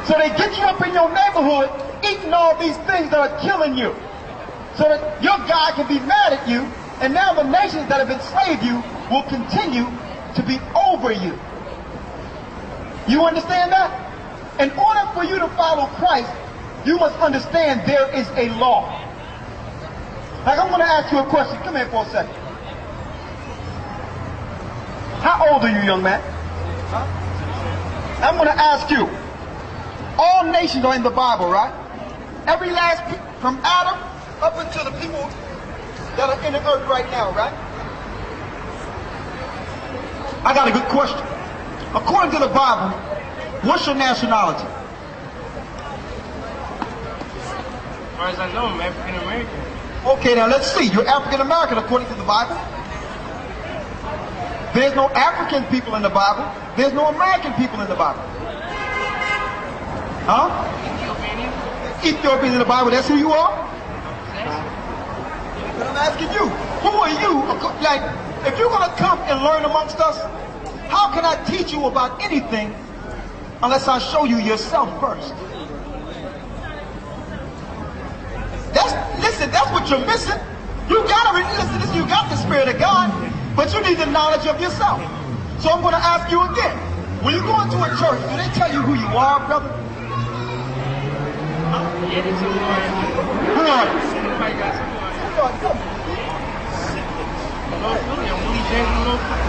So they get you up in your neighborhood eating all these things that are killing you. So that your God can be mad at you, and now the nations that have enslaved you will continue to be over you. You understand that? In order for you to follow Christ, you must understand there is a law. Like, I'm going to ask you a question. Come here for a second. How old are you, young man? I'm going to ask you. All nations are in the Bible, right? Every last, from Adam up until the people that are in the earth right now, right? I got a good question. According to the Bible, what's your nationality? As far as I know, I'm African American. Okay, now let's see. You're African American according to the Bible. There's no African people in the Bible. There's no American people in the Bible. Huh? Ethiopians in the Bible, that's who you are? But I'm asking you, who are you? Like, if you're going to come and learn amongst us, how can I teach you about anything unless I show you yourself first? Listen, that's what you're missing. You gotta listen to this. You got the Spirit of God, but you need the knowledge of yourself. So I'm going to ask you again. When you go into a church, do they tell you who you are, brother? Yeah, they tell me. Who are you? Somebody got someone.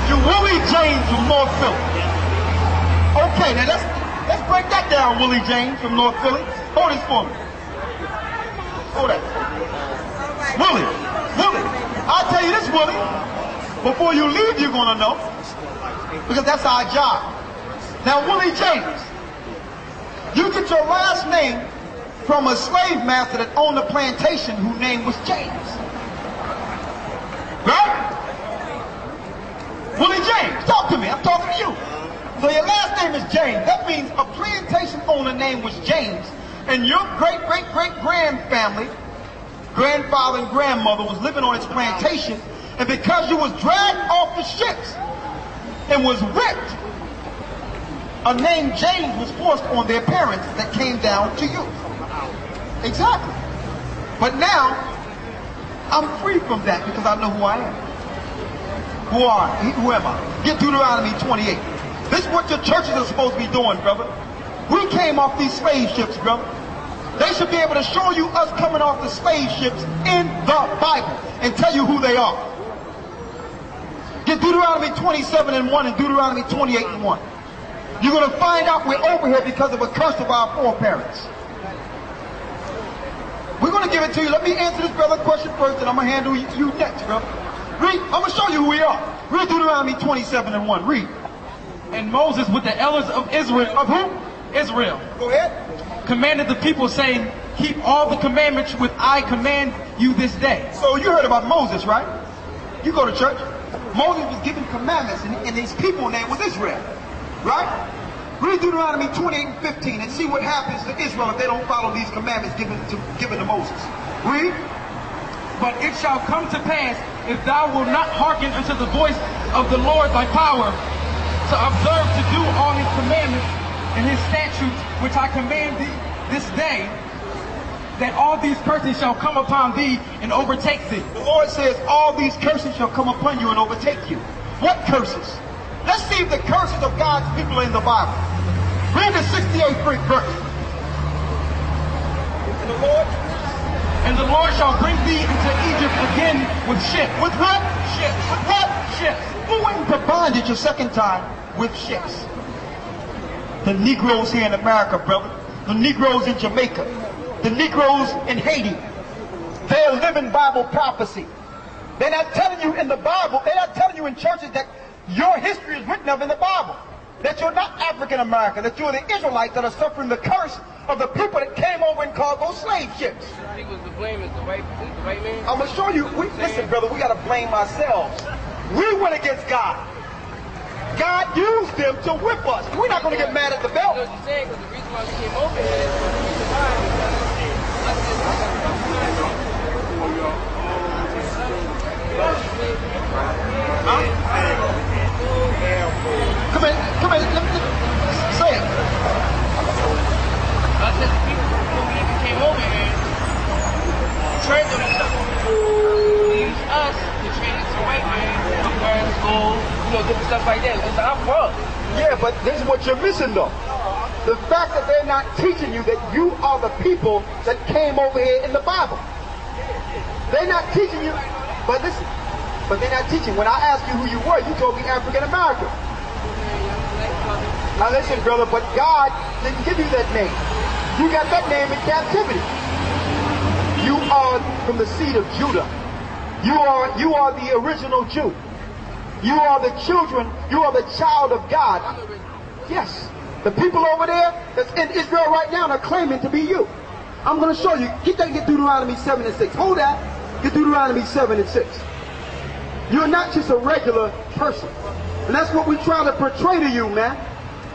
You're Willie James from North Philly. Okay, now let's break that down, Willie James from North Philly. Hold this for me. Hold that. Willie, I'll tell you this, Willie. Before you leave, you're going to know. Because that's our job. Now, Willie James, you get your last name from a slave master that owned a plantation whose name was James. Right? Willie James, talk to me. I'm talking to you. So your last name is James. That means a plantation owner name was James. And your great-great-great-grandfamily, grandfather and grandmother was living on its plantation. And because you was dragged off the ships and was whipped, a name James was forced on their parents that came down to you. Exactly. But now, I'm free from that because I know who I am. Who am I? Get Deuteronomy 28. This is what your churches are supposed to be doing, brother. We came off these slave ships, brother. They should be able to show you us coming off the slave ships in the Bible and tell you who they are. Get Deuteronomy 27:1 and Deuteronomy 28:1. You're going to find out we're over here because of a curse of our foreparents. We're going to give it to you. Let me answer this brother question first, and I'm going to handle you next, brother. Read. I'm going to show you who we are. Read Deuteronomy 27:1. Read. And Moses with the elders of Israel. Of who? Israel. Go ahead. Commanded the people, saying, keep all the commandments which I command you this day. So you heard about Moses, right? You go to church. Moses was given commandments, and his people name was Israel. Right? Read Deuteronomy 28:15 and see what happens to Israel if they don't follow these commandments given to Moses. Read. But it shall come to pass, if thou wilt not hearken unto the voice of the Lord thy power, to observe to do all his commandments and his statutes which I command thee this day, that all these curses shall come upon thee and overtake thee. The Lord says all these curses shall come upon you and overtake you. What curses? Let's see if the curses of God's people are in the Bible. Read the 68th verse. And the Lord shall bring thee into Egypt again with ships. With what? Ships. With what? Ships. Who went into bondage a second time with ships? The Negroes here in America, brother. The Negroes in Jamaica. The Negroes in Haiti. They're living Bible prophecy. They're not telling you in the Bible, they're not telling you in churches that your history is written of in the Bible. That you're not African American, that you're the Israelites that are suffering the curse of the people that came over and called those slave ships. I think the blame is the white man. I'm going to show you. Listen, brother, we got to blame ourselves. We went against God. God used them to whip us. We're not going to get mad at the belt. You know what you're saying? Because the reason why we came over here is the reason why. Come in, let me say it. schools, different stuff like that. It's our fault. Yeah, but this is what you're missing, though. The fact that they're not teaching you that you are the people that came over here in the Bible. They're not teaching you, but listen, but they're not teaching. When I asked you who you were, you told me African American. Now listen, brother, but God didn't give you that name. You got that name in captivity. You are from the seed of Judah. You are the original Jew. You are the children, you are the child of God. Yes. The people over there that's in Israel right now are claiming to be you. I'm going to show you. Get Deuteronomy 7 and 6. Hold that. Get Deuteronomy 7 and 6. You're not just a regular person. And that's what we try to portray to you, man.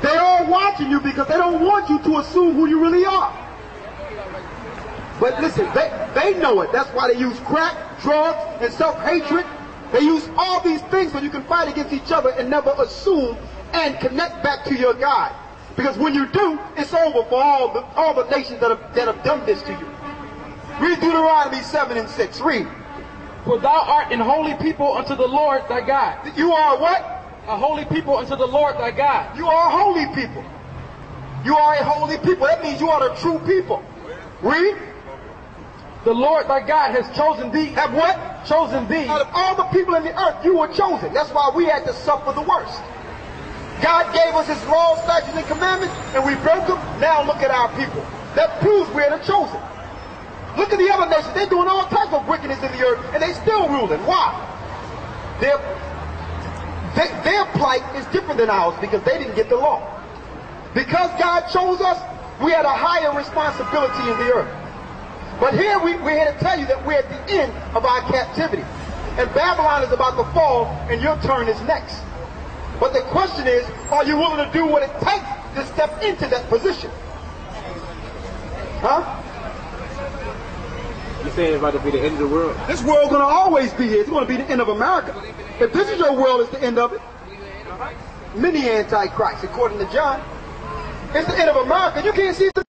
They're all watching you because they don't want you to assume who you really are. But listen, they know it. That's why they use crack, drugs, and self-hatred. They use all these things so you can fight against each other and never assume and connect back to your God. Because when you do, it's over for all the nations that have done this to you. Read Deuteronomy 7 and 6. Read. For thou art an holy people unto the Lord thy God. You are what? A holy people unto the Lord thy God. You are a holy people. You are a holy people. That means you are the true people. Read. The Lord thy God has chosen thee. Have what? Chosen thee. Out of all the people in the earth, you were chosen. That's why we had to suffer the worst. God gave us his laws, statutes, and commandments, and we broke them. Now look at our people. That proves we're the chosen. Look at the other nations. They're doing all types of wickedness in the earth, and they still ruling. Why? Their plight is different than ours because they didn't get the law. Because God chose us, we had a higher responsibility in the earth. But here we're here to tell you that we're at the end of our captivity. And Babylon is about to fall, and your turn is next. But the question is, are you willing to do what it takes to step into that position? Huh? You're saying it's about to be the end of the world? This world's going to always be here. It's going to be the end of America. If this is your world, it's the end of it. Many antichrists, according to John. It's the end of America. You can't see the